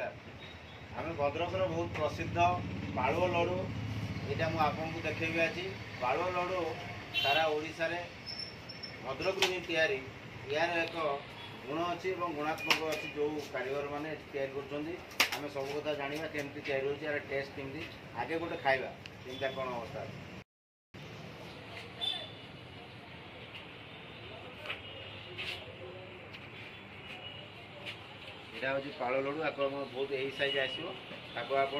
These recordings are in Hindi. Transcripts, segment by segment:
नमस्कार आम भद्रकर बहुत प्रसिद्ध पालुओ लड्डू यहाँ मुझे आपको देखी आज पालुओ लड्डू सारा ओडिशा रे भद्रक तैयारी यार एक गुण अच्छी और गुणात्मक अच्छी जो कारीगर मैंने आम सब कथा जाना केमती तैयारी होती यार टेस्ट केमती आगे गोटे खाଇବା केमता कौन अवस्था यहाँ हूँ पाल लड्डू आप बहुत यही साइज आसो आप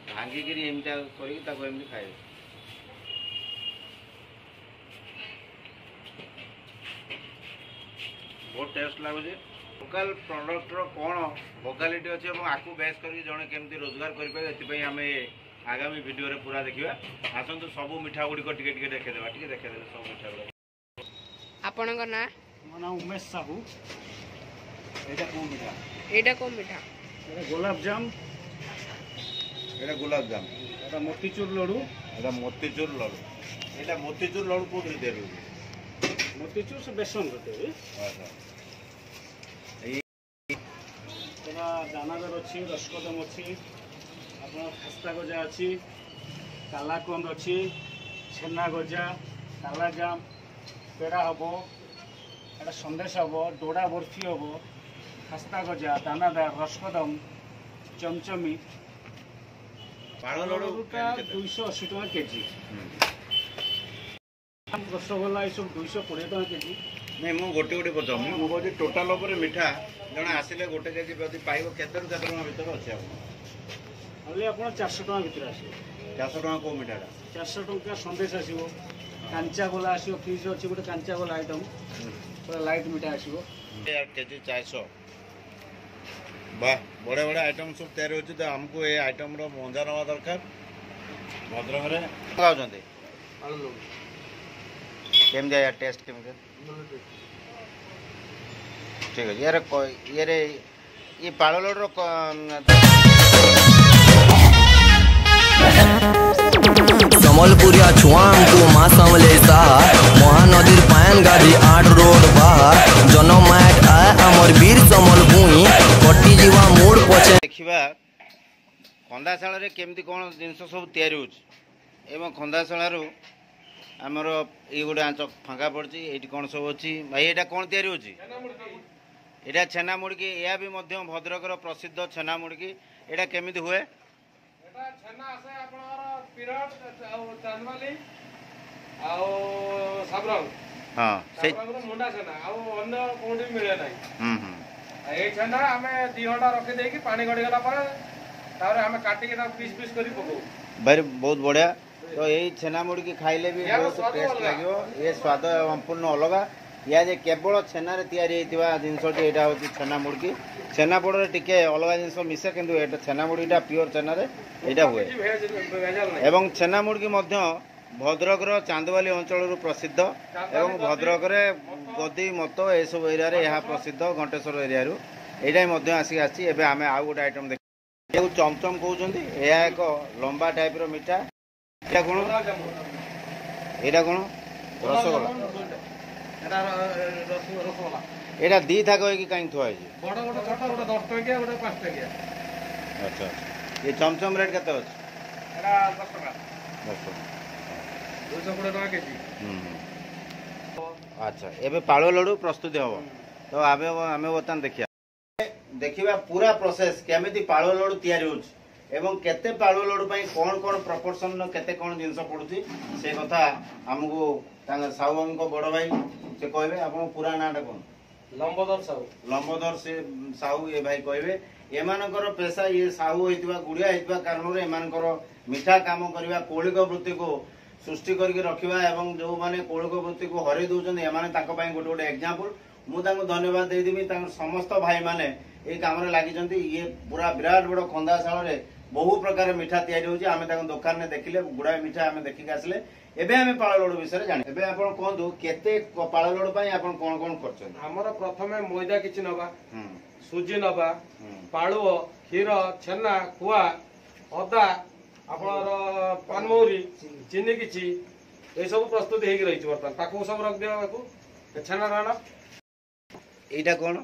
भांगिक एमती करमती खाए बहुत टेस्ट लगुच लोकल प्रोडक्टर कौन भोकालिटी अच्छे और आपको बेस कर जड़े केमती रोजगार करें आम आगामी वीडियो रे पूरा देखा आसतु सब मिठा गुड़िक देखेदेवा देखेदे सब मिठा गुड़ा आपण ना मो ना उमेश साहू एटा कौन मिठा एटा को मिठा गोलाप जाम एटा गुलाब जाम एटा मोतीचूर लड्डू एटा मोतीचूर लड्डू एटा मोतीचूर लड्डू को तैयारी होगी मोतीचूर से बेसन होते दानादार अच्छी रसकदम अच्छी आप खास्ता गजा अच्छी कालाकंद अच्छी छेना गजा काला जाम पेड़ा हम एटा सन्देश हम डोडा बर्फी हम खास्ता गजा दानादार रसकदम चमचमी पाल लड्डूटा 280 टका केजी रसगोल्ला ये सब 220 टका केजी नहीं मु गोटे गोटे पचार मुझे टोटाल उपर मिठा जड़े आसिले गोटे केजी जब पाइब केते भर अच्छे आप 400 टका भर आस 400 टका कौ मिठाटा 400 टका सन्देश आसो कांचा गोला आसो फ्रिज अच्छी गोटे कांचा गोला आइटम पूरा लाइट मिठा आसो केजी 400 वाह बड़े बड़े आइटम सब तैयारी होती तो हमको ये आइटम मजा नवा दरकार भद्रक में खाऊँ केमती यार टेस्ट केमती ठीक है यार ये पाल लड्डू समलपुरिया छुआम को माँ समले महानदी पायन गाड़ी 8 रोड बाहर जन्म मैट आए आमर वीर समल भूई कटी जीवा मोड़ पचे देखा खंदाशाल केमती कौन जिन सब तैयारी हो खंदाशाल आमर ये गोटे आंच फाँका पड़ी ये कौन सब अच्छी भाई यहाँ कौन तैयारी होटा छेना मुड़की यह भी भद्रकर प्रसिद्ध छेना मुड़की यहाँ केमी हुए हाँ मुंडा छेना मिले ना ये छेना आम 2 घंटा रखी पानी गड़गला काटिक पीस पीस कर भाई बहुत बढ़िया तो यही छेना मुड़की खाइले भी बहुत टेस्ट लगे ये स्वाद संपूर्ण अलग या जे केवल छेना रे तैयारी होता जिनस यहाँ हूँ छेना मुड़की छेना पोड़ टे अलग जिनस मिसे कि छेना मुड़कीटा प्योर छेना यहाँ हुए एवं छेना मुड़की भद्रकर चांदवाली अंचल प्रसिद्ध एवं भद्रक गदी मत ये सब एरिया यह प्रसिद्ध घंटेश्वर एरिया यहाँ आसिक आम आउ गोटे आइटम देख चमचम कहते यह एक लंबा टाइप मिठा यहाँ कौन यहाँ कौन रसगोला यहाँ 2 था कहीं कहीं थुआई अच्छा ये चमचम रेट के अच्छा एबे पाल लड्डू प्रस्तुति हम तो आम बर्तमान देखा पूरा प्रोसेस केमी पाल लड्डू तैयारी एवं केते पाल लड्डू कौन कौन प्रपोर्शन केते कौन जिनस पड़ुची से कथा आमको साहू को बड़ भाई से कहे आप पूरा नाटा कौन लंबोदर से साहू ये भाई कहे एमानकर पेशा ये साहू होता गुड़िया होता कारण एमानकर मिठा काम करवा कौलिक वृत्ति को सृष्टि करके रखा एवं जो मैंने कौलिक वृत्ति को हरई दौरान एमाने गोटे गोटे एग्जांपल मुझे धन्यवाद देदेवी समस्त भाई माने ये काम लगी ये पूरा विराट बड़ खंदाशाल बहु प्रकार मिठा तैयारी होची आमे ताको दुकान ने देखिले गुडा मिठा आमे देखि आसले एबे आमे पाळ लड्डू विषय जानि एबे आपण कहंतु केते पाळ लड्डू पई आपण कोन कोन करछन हमर प्रथमे मैदा किछि नबा सुजी नबा पाळुओ खीर छेना कुआ अदा आपनर पानमौरी चीनी किछि ए सब प्रस्तुत हेकि रहिछि बर्तन ताको सब रख दियो बाकू छेना राणा एटा कोन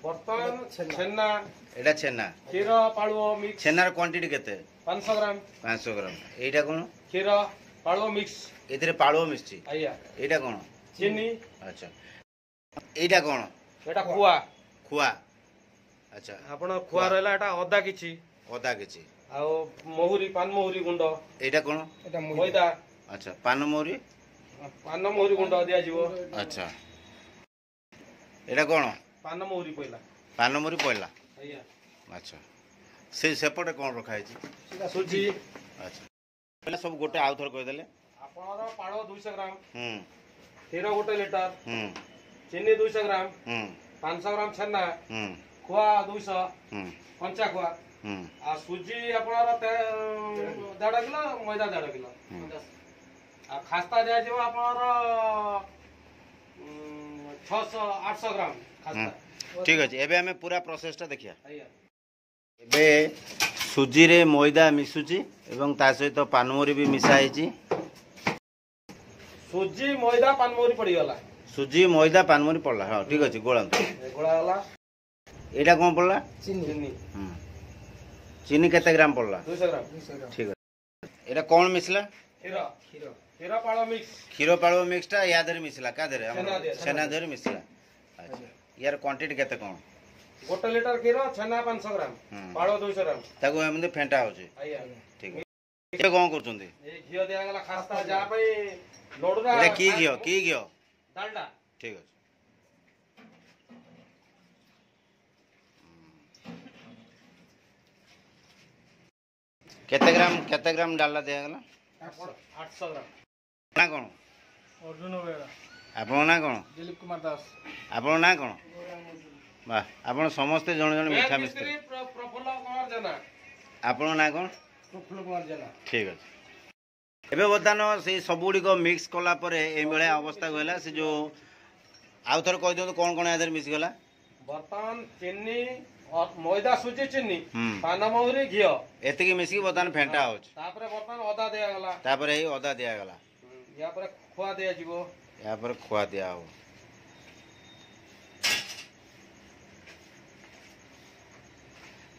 बर्तमान छेना एटा छेना क्षीर पालुओ मिक्स छेनार क्वांटिटी केते 500 ग्राम 500 ग्राम एटा कोन क्षीर पालुओ मिक्स एथिरे पाळो मिसची आया एटा कोन चीनी अच्छा एटा कोन एटा खुआ खुआ अच्छा आपण खुआ रहला एटा अदा किछि अदा किछि आ मोहुरी पान मोहुरी गुंड एटा कोन मैदा अच्छा पान मोरी पान मोहुरी गुंड दिया जीवो अच्छा एटा कोन पान मोहुरी पहिला पान मोरी पड़ला आया अच्छा से सेपटे कोन रखा है सुजी अच्छा पहले सब गोटे आउ थर कह देले आपनर पाड़ो 200 ग्राम हम्म क्षीर 1 लीटर हम्म चीनी 200 ग्राम हम्म 500 ग्राम छेना हम्म खुआ 200 हम्म कंचा खुआ हम्म आ सुजी आपनर 1.5 किलो मैदा 1.5 किलो आ खास्ता दिया जीवो आपनर 600 800 ग्राम खास्ता ठीक अछि एबे हमें पूरा प्रोसेस टा देखिया आया एबे सुजी रे मैदा मिसुची एवं ता सहित पानमोरी भी मिसा हैची सुजी मैदा पान मोहुरी पड़ी गला सुजी मैदा पानमोरी पड़ला हां ठीक अछि गोळा गोळा गला एटा कोन पड़ला चीनी चीनी केते ग्राम पड़ला 200 ग्राम ठीक अछि एटा कोन मिसला क्षीर क्षीर पाड़ो मिक्स क्षीर पाळो मिक्स टा या धरे मिसला का धरे छेना दे, छेना धरे मिसला अच्छा यार क्वांटिटी केते कोन 1 लीटर क्षीर छेना 500 ग्राम पाड़ो 200 ग्राम ताको एमने फेंटा होची आया ठीक ए कोन करचुंदी ए घियो दिया गला खास्ता जा पई लोडरा एटा की घियो डालडा ठीक अछि केते ग्राम डालला दिया गला 800 ग्राम ना कोन अर्जुन बेड़ा आपण ना कोन दिलीप कुमार दास आपण ना कोन वाह आपण समस्त जण जण मिठा मिस्त्री प्रफुल्ल कुमार जना आपण ना कोन प्रफुल्ल कुमार जना ठीक अछि एबे बर्तमान से सबुडी को मिक्स कला परे ए बेले अवस्था होइला से जो आउ थर कह दियो कोन कोन आदर मिस गला बर्तमान चीनी और मैदा सुजी चीनी हम्म। पान मोहुरी घियो एतिकी मिसी बर्तमान फेंटा होच तापरे बर्तमान अदा दिया गला तापरे ही अदा दिया गला या पर खुआ दिया जीवो या पर खुआ दिया हो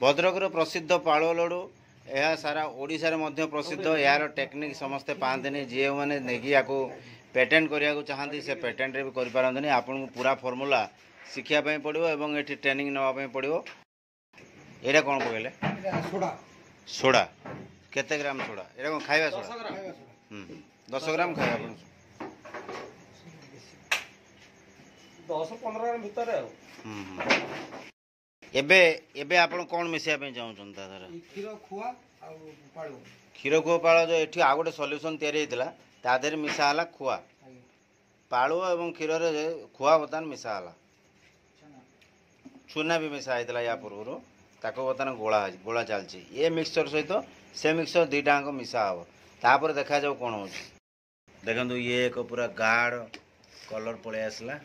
भद्रक प्रसिद्ध पाळो लडू यह सारा ओडिशा रे मध्य प्रसिद्ध यार टेक्निक समस्ते पांतनी जे माने नेगी याको पेटेंट करिया को चाहंती से पेटेंट रे भी करि पारंतनी आपन पूरा फार्मूला शिखिया पय पड़ियो एवं एठी ट्रेनिंग नवा पय पड़ियो एरा कोन कहले सोडा सोडा केते ग्राम सोडा एरा कोन खाइबा 10 सोडा ग्राम 10 ग्राम खाइबा आपन 10-15 ग्राम भीतर है एबे एबे आपण कोन मिसिया पय जाउ छन दादर क्षीर खुआ आ पाळो क्षीर को पाळो जो एठी आ गोटे सॉल्यूशन तयारी हेतला ता देर मिसा हला खुआ पाळो एवं क्षीर रे खुआ बतन मिसा हला चूना भी मिसा हेतला या पूर्व ताको बतन गोळा चलची ए मिक्सचर सहित से मिक्सचर दुईटा को मिसा हबो तापर देखा जाऊ कोन हो देखंतु ये एक पूरा गाढ़ कलर पळे आसला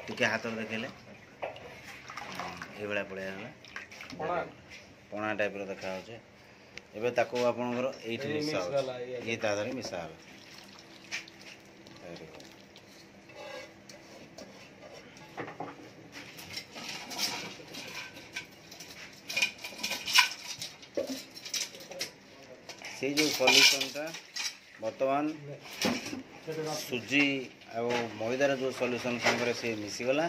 टिके हाथ देखेले एभला पळे आसला पणा टाइप रो देखा होचे एबे ताको आपनकर एठी मिसा हो ये तादरे मिसा हो से जो सॉल्यूशन टा वर्तमान सुजी आ मैदार जो सॉल्यूशन संगे से मिसीगला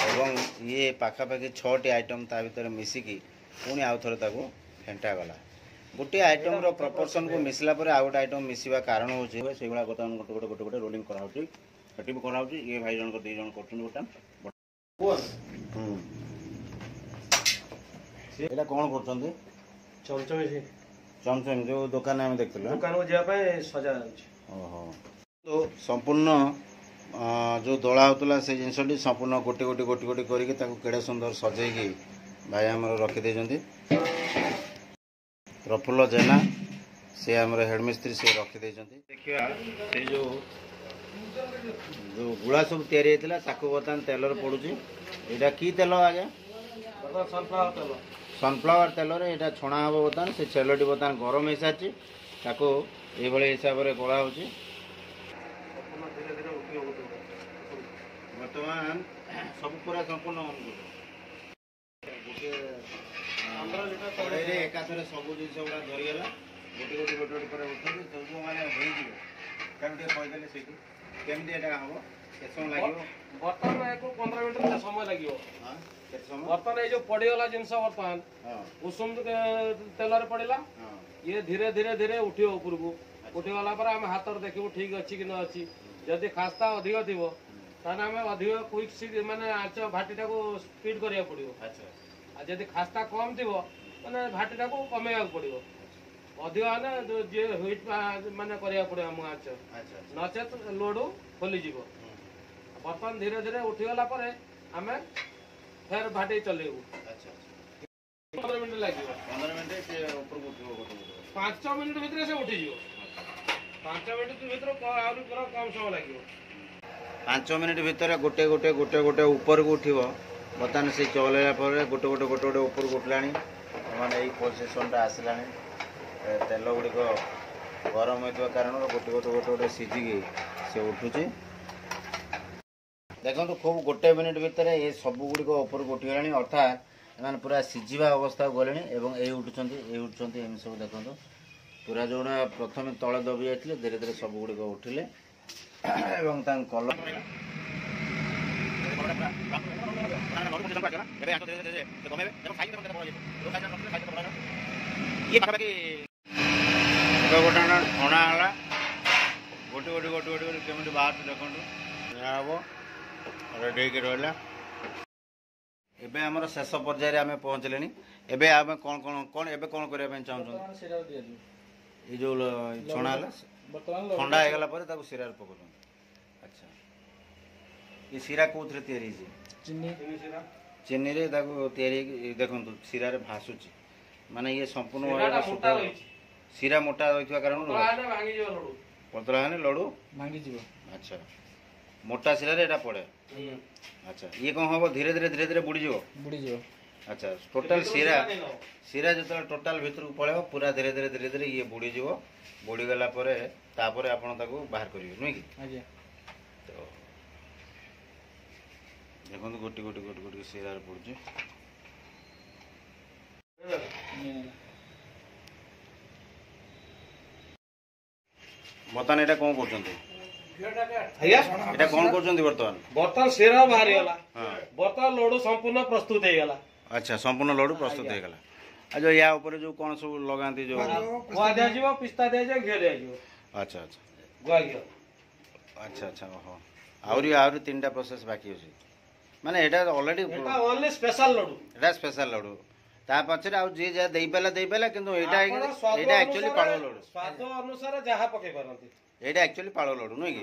एवं ये पाखापाखि 6टी आइटम ता भीतर मिसिकी पुणी आउ थरे ताको फेंटा गला गोटे आइटम रो प्रपोर्शन को मिसला पर आ गोटे आइटम मिसिबा कारण होचे से गुला गोटे गोटे गोटे रोलिंग करा होची कटी भी करा होची ये भाई जन को 2 जन करछन एटा कोन करछन चमचम चमचम जो दुकान में देखथिलु दुकान को जा पे सजा होची ओहो तो संपूर्ण जो दला होतला से जिनसटी संपूर्ण गोटी गोटी गोटी गोटी करके ताको केड़े सुंदर सजेगी भाई हमर रखि दे जंती प्रफुल्ल जेना से हमर हेडमिस्त्री से रखि दे जंती देखिया से जो गुड़ा सब तयारी हेतला ताको बतन तेलर पडुची एटा की तेल आगे सनफ्लावर तेल सनफ्लावर तेल रे एटा छणा हबो बतन से तेलटी बतन गरम हेसाची ताको ए भले हिसाब रे गोळा होची ବର୍ତ୍ତମାନ ସବୁ ପୁରା ସମ୍ପୂର୍ଣ୍ଣ ଅନ୍ କରୁଛ। ଗୋଟିଏ 15 ଲିଟର କଡ଼େଇରେ ଏକାଥରେ ସବୁ ଜିନିଷ ଗୁଡ଼ା ଧରିଗଲା। ଗୋଟେ ଗୋଟେ ଗୋଟେ ଗୋଟେ ପରେ ଉଠୁଛି ସବୁ ମାନେ ହେଇଯିବ। କାରଣ ଟିକେ କହିଦେଲେ ସେଇଠି କେମିତି ଏଇଟା ହବ, କେତେ ସମୟ ଲାଗିବ? ବର୍ତ୍ତମାନ ୟାକୁ 15 ମିନିଟ୍ ସମୟ ଲାଗିବ। ହଁ କେତେ ସମୟ? ବର୍ତ୍ତମାନ ଏଇ ଯୋଉ ପଡିଗଲା ଜିନିଷ ବର୍ତ୍ତମାନ ହଁ ଉଷୁମ ତେଲରେ ପଡିଲା, ହଁ ଇଏ ଧୀରେ ଧୀରେ ଧୀରେ ଉଠିବ ଉପରକୁ। ଉଠିଗଲା ପରେ ଆମେ ହାତରେ ଦେଖିବୁ ଠିକ ଅଛି କି ନ ଅଛି। ଯଦି ଖାସ୍ତା ଅଧିକ ଥିବ ତାହେଲେ ଆମେ ଅଧିକ କୁଇକ୍ ମାନେ ଆଞ୍ଚ ଭାଟିଟାକୁ ସ୍ପିଡ କରିବାକୁ ପଡିବ। ଆଚ୍ଛା ଆଉ ଯଦି ଖାସ୍ତା କମ ଥିବ ମାନେ ଭାଟିଟାକୁ କମେଇବାକୁ ପଡିବ। ଅଧିକ ହେଲେ ଯିଏ ହୁଇଟ୍ ମାନେ କରିବାକୁ ପଡିବ ଆମକୁ ଆଞ୍ଚ, ଆଚ୍ଛା ନଚେତ ଲୋଡୁ ଖୋଲିଯିବ। ବର୍ତ୍ତମାନ ଧୀରେ ଧୀରେ ଉଠିଗଲା ପରେ ଆମେ ଫେର ଭାଟି ଚଲେଇବୁ। ଆଚ୍ଛା 15 ମିନିଟ୍ ଲାଗିବ। 15 ମିନିଟ୍ ସେ ଉପରକୁ ଉଠିବ ଗୋଟେ ଗୋଟେ। 5 ମିନିଟ୍ ଭିତରେ ସେ ଉଠିଯିବ। 5 ମିନିଟ୍ ଭିତରେ ଆହୁରି ପୁରା କମ ସମୟ ଲାଗିବ। 5 ମିନିଟ୍ ଭିତରେ ଗୋଟେ ଗୋଟେ ଗୋଟେ ଗୋଟେ ଉପରକୁ ଉଠିବ। ବର୍ତ୍ତମାନ ସେ ଚଲେଇଲା ପରେ ଗୋଟେ ଗୋଟେ ଗୋଟେ ଗୋଟେ ଉପରକୁ ଉଠିଲାଣି। ମାନେ ଏଇ ପୋଜିସନ୍ଟା ଆସିଲାଣି। ତେଲ ଗୁଡ଼ିକ ଗରମ ହୋଇଥିବା କାରଣରୁ ଗୋଟେ ଗୋଟେ ଗୋଟେ ଗୋଟେ ସିଝିକି ସେ ଉଠୁଛି। ଦେଖନ୍ତୁ ଖୁବ୍ ଗୋଟେ ମିନିଟ୍ ଭିତରେ ଏ ସବୁ ଗୁଡ଼ିକ ଉପରକୁ ଉଠିଗଲାଣି। ଅର୍ଥାତ୍ ଏମାନେ ପୁରା ସିଝିବା ଅବସ୍ଥାକୁ ଗଲେଣି ଏବଂ ଏଇ ଉଠୁଛନ୍ତି ଏମିତି ସବୁ ଦେଖନ୍ତୁ। ପୁରା ଯେଉଁଟା ପ୍ରଥମେ ତଳେ ଦବି ଯାଇଥିଲେ ଧୀରେ ଧୀରେ ସବୁ ଗୁଡ଼ିକ ଉଠିଲେ ଏବଂ ତାଙ୍କ କଲର ଗୋଟେ ଛଣା ହେଲା। ଗୋଟେ ଗୋଟେ ଗୋଟେ ଗୋଟେ ଗୋଟେ କେମିତି ବାହାରୁଛି ଦେଖନ୍ତୁ। ଏହା ହବ ରେଡ଼ି ହେଇକି ରହିଲା। ଏବେ ଆମର ଶେଷ ପର୍ଯ୍ୟାୟରେ ଆମେ ପହଞ୍ଚିଲେଣି। ଏବେ ଆମେ କ'ଣ କ'ଣ କ'ଣ ଏବେ କ'ଣ କରିବା ପାଇଁ ଚାହୁଁଛନ୍ତି? ଏଇ ଯେଉଁ ଛଣା ହେଲା ଥଣ୍ଡା ହେଇଗଲା ପରେ ତାକୁ ଶିରାରେ ପକାଉଛନ୍ତି। ଆଚ୍ଛା ଏ ଶିରା କେଉଁଥିରେ ତିଆରି ହେଇଛି? ଚିନିରେ ତାକୁ ତିଆରି ହେଇକି ଦେଖନ୍ତୁ ଶିରାରେ ଭାସୁଛି। ମାନେ ଇଏ ସମ୍ପୂର୍ଣ୍ଣ ଭାବରେ ଶିରା ମୋଟା ରହିଥିବା କାରଣରୁ ପତଳା ହେଲେ ଲଡ଼ୁ ଭାଙ୍ଗିଯିବ। ଆଚ୍ଛା ମୋଟା ଶିରାରେ ଏଇଟା ପଡ଼େ। ଆଚ୍ଛା ଇଏ କ'ଣ ହେବ ଧୀରେ ଧୀରେ ଧୀରେ ଧୀରେ ବୁଡ଼ିଯିବ। ଆଚ୍ଛା ଟୋଟାଲ ଶିରା ଯେତେବେଳେ ଟୋଟାଲ ଭିତରକୁ ପଳେଇବ ପୁରା ଧୀରେ ଧୀରେ ଧୀରେ ଧୀରେ ଇଏ ବୁଡ଼ିଯିବ। ବୁଡ଼ିଗଲା ପରେ ତାପରେ ଆପଣ ତାକୁ ବାହାର କରିବେ ନୁହେଁ କି? ଆଜ୍ଞା। ତ ଦେଖନ୍ତୁ ଗୋଟି ଗୋଟି ଗୋଟି ଗୋଟି ଶିରାରେ ପଡ଼ୁଛି। ବର୍ତ୍ତମାନ ଏଇଟା କ'ଣ କରୁଛନ୍ତି? ଏଇଟା କ'ଣ କରୁଛନ୍ତି ବର୍ତ୍ତମାନ? ବର୍ତ୍ତମାନ ଶିରା ବାହାରିଗଲା। ହଁ ବର୍ତ୍ତମାନ ଲଡୁ ସମ୍ପୂର୍ଣ୍ଣ ପ୍ରସ୍ତୁତ ହେଇଗଲା। ଆଚ୍ଛା ସମ୍ପୂର୍ଣ୍ଣ ଲଡ଼ୁ ପ୍ରସ୍ତୁତ ହେଇଗଲା। ଆଉ ଯେଉଁ ୟା ଉପରେ ଯେଉଁ କ'ଣ ସବୁ ଲଗାନ୍ତି ଯେଉଁ ଗୁଆ ଦିଆଯିବ, ପିସ୍ତା ଦିଆଯିବ, ଘିଅ ଦିଆଯିବ। ଆଚ୍ଛା ଆଚ୍ଛା ଗୁଆ ଘିଅ। ଆଚ୍ଛା ଆଚ୍ଛା ଓହୋ ଆହୁରି 3ଟା ପ୍ରୋସେସ୍ ବାକି ଅଛି। ମାନେ ଏଇଟା ଅଲରେଡ଼ି ଏଟା ଓନ୍ଲି ସ୍ପେଶାଲ ଲଡୁ। ଏଇଟା ସ୍ପେଶାଲ ଲଡ଼ୁ। ତା ପଛରେ ଆଉ ଯିଏ ଯାହା ଦେଇପାରିଲା କିନ୍ତୁ ଏଇଟା ଆପଣ ସ୍ୱାଦ ଏଇଟା ଆକ୍ଚୁଆଲି ପାଳ ଲଡ଼ୁ। ସ୍ୱାଦ ଅନୁସାରେ ଯାହା ପକେଇ ପାରନ୍ତି। ଏଇଟା ଆକ୍ଚୁଆଲି ପାଳ ଲଡ଼ୁ ନୁହେଁ କି?